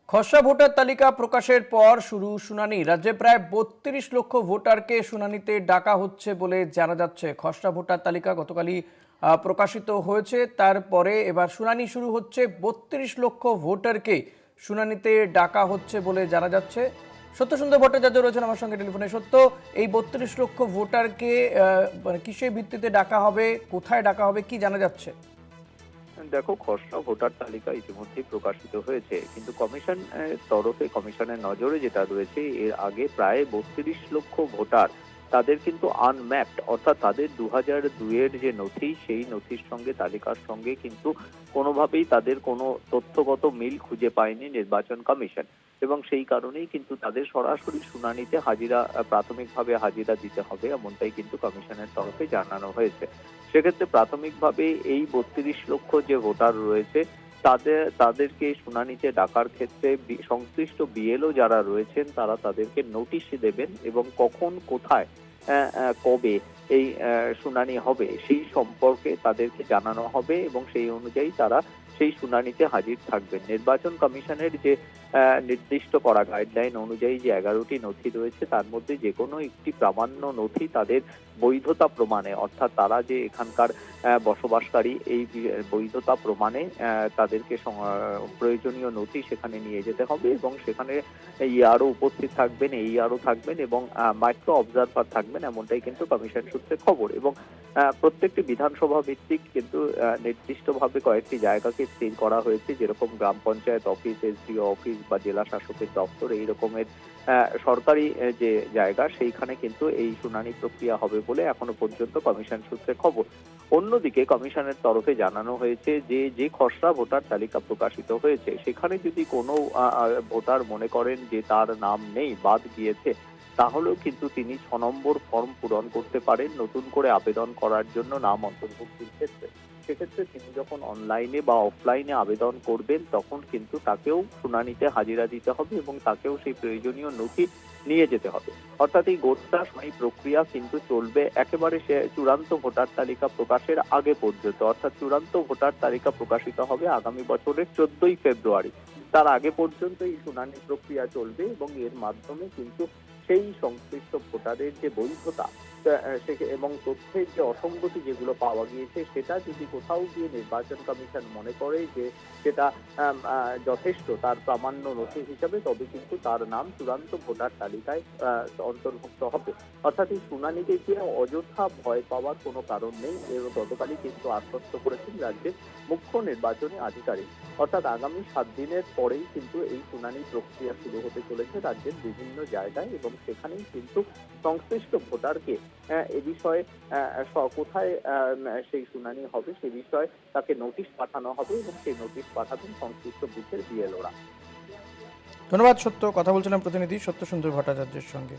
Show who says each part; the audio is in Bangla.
Speaker 1: খসড়া ভোটার তালিকা প্রকাশের পর শুরু শুনানি। রাজ্যে প্রায় ৩২ লক্ষ ভোটারকে শুনানিতে ডাকা হচ্ছে বলে জানা যাচ্ছে। খসড়া ভোটার তালিকা গতকালই প্রকাশিত হয়েছে, তারপরে এবার শুনানি শুরু হচ্ছে। ৩২ লক্ষ ভোটারকে শুনানিতে ডাকা হচ্ছে বলে জানা যাচ্ছে। সত্যসুন্দর ভট্টাচার্য রয়েছেন আমার সঙ্গে টেলিফোনে। সত্য, এই ৩২ লক্ষ ভোটারকে মানে কিসের ভিত্তিতে ডাকা হবে, কোথায় ডাকা হবে, কি জানা যাচ্ছে?
Speaker 2: দেখো, খসড়া ভোটার তালিকা ইতিমধ্যেই প্রকাশিত হয়েছে, কিন্তু কমিশন তরফে কমিশনের নজরে যেটা রয়েছে, এর আগে প্রায় ৩২ লক্ষ ভোটার তাদের কিন্তু আনম্যাপড, অর্থাৎ তাদের 2002-এর যে নথি, সেই নথির সঙ্গে তালিকার সঙ্গে কিন্তু কোনোভাবেই তাদের কোনো তথ্যগত মিল খুঁজে পায়নি নির্বাচন কমিশন। এবং সেই কারণেই কিন্তু তাদের সরাসরি শুনানিতে হাজিরা, প্রাথমিকভাবে হাজিরা দিতে হবে, এমনটাই কিন্তু কমিশনের তরফে জানানো হয়েছে। সেক্ষেত্রে প্রাথমিকভাবে এই ৩২ লক্ষ যে ভোটার রয়েছে, তাদেরকে শুনানিতে ডাকার ক্ষেত্রে সংশ্লিষ্ট বিএলও যারা রয়েছেন, তারা তাদেরকে নোটিশ দেবেন এবং কখন, কোথায়, কবে এই শুনানি হবে সেই সম্পর্কে তাদেরকে জানানো হবে এবং সেই অনুযায়ী তারা সেই শুনানিতে হাজির থাকবেন। নির্বাচন কমিশনের যে নির্দিষ্ট করা গাইডলাইন অনুযায়ী যে 11টি নথি রয়েছে, তার মধ্যে যে কোনো একটি প্রামাণ্য নথি তাদের বৈধতা প্রমাণে, অর্থাৎ তারা যে এখানকার বসবাসকারী, এই বৈধতা প্রমাণে তাদেরকে প্রয়োজনীয় নথি সেখানে নিয়ে যেতে হবে এবং সেখানে ইআরও উপস্থিত থাকবেন, এইআরও থাকবেন এবং মাইক্রো অবজারভার থাকবেন, এমনটাই কিন্তু কমিশন সূত্রে খবর। এবং প্রত্যেকটি বিধানসভা ভিত্তিক কিন্তু নির্দিষ্টভাবে কয়েকটি জায়গাকে স্থির করা হয়েছে, যেরকম গ্রাম পঞ্চায়েত অফিস, এসডিও অফিস বা জেলা শাসকের দপ্তর, এই রকমের সরকারি যে জায়গা, সেইখানে কিন্তু এই শুনানি প্রক্রিয়া হবে বলে এখনো পর্যন্ত কমিশন সূত্রে খবর। অন্যদিকে কমিশনের তরফে জানানো হয়েছে যে যে খসড়া ভোটার তালিকা প্রকাশিত হয়েছে, সেখানে যদি কোনো ভোটার মনে করেন যে তার নাম নেই, বাদ গিয়েছে, তাহলেও কিন্তু তিনি 6 নম্বর ফর্ম পূরণ করতে পারেন নতুন করে আবেদন করার জন্য নাম অন্তর্ভুক্তির ক্ষেত্রে। সেক্ষেত্রে তিনি যখন অনলাইনে বা অফলাইনে আবেদন করবেন, তখন কিন্তু তাকেও শুনানিতে হাজিরা দিতে হবে এবং তাকেও সেই প্রয়োজনীয় নথি নিয়ে যেতে হবে। অর্থাৎ এই গোটা শুনানি প্রক্রিয়া কিন্তু চলবে একেবারে সে চূড়ান্ত ভোটার তালিকা প্রকাশের আগে পর্যন্ত। অর্থাৎ চূড়ান্ত ভোটার তালিকা প্রকাশিত হবে আগামী বছরের 14ই ফেব্রুয়ারি। তার আগে পর্যন্ত এই শুনানি প্রক্রিয়া চলবে এবং এর মাধ্যমে কিন্তু সেই সংশ্লিষ্ট ভোটারের যে বৈধতা এবং তথ্যের যে অসঙ্গতি যেগুলো পাওয়া গিয়েছে, সেটা যদি কোথাও গিয়ে নির্বাচন কমিশন মনে করে যে সেটা যথেষ্ট তার প্রামাণ্য নথি হিসাবে, তবে কিন্তু তার নাম চূড়ান্ত ভোটার তালিকায় অন্তর্ভুক্ত হবে। অর্থাৎ এই শুনানিতে গিয়ে অযথা ভয় পাওয়ার কোনো কারণ নেই। এর গতকালই কিন্তু আশ্বস্ত করেছেন রাজ্যের মুখ্য নির্বাচনী আধিকারিক। অর্থাৎ আগামী 7 দিনের পরেই কিন্তু এই শুনানি প্রক্রিয়া শুরু হতে চলেছে রাজ্যের বিভিন্ন জায়গায় এবং সেখানেই কিন্তু সংশ্লিষ্ট ভোটারকে এ বিষয়ে কোথায় সেই শুনানি হবে সে বিষয়ে তাকে নোটিশ পাঠানো হবে এবং সেই নোটিশ পাঠাবেন সংশ্লিষ্ট বুথের বিএলওরা।
Speaker 1: ধন্যবাদ সত্য। কথা বলছিলাম প্রতিনিধি সত্যসুন্দর ভট্টাচার্যের সঙ্গে।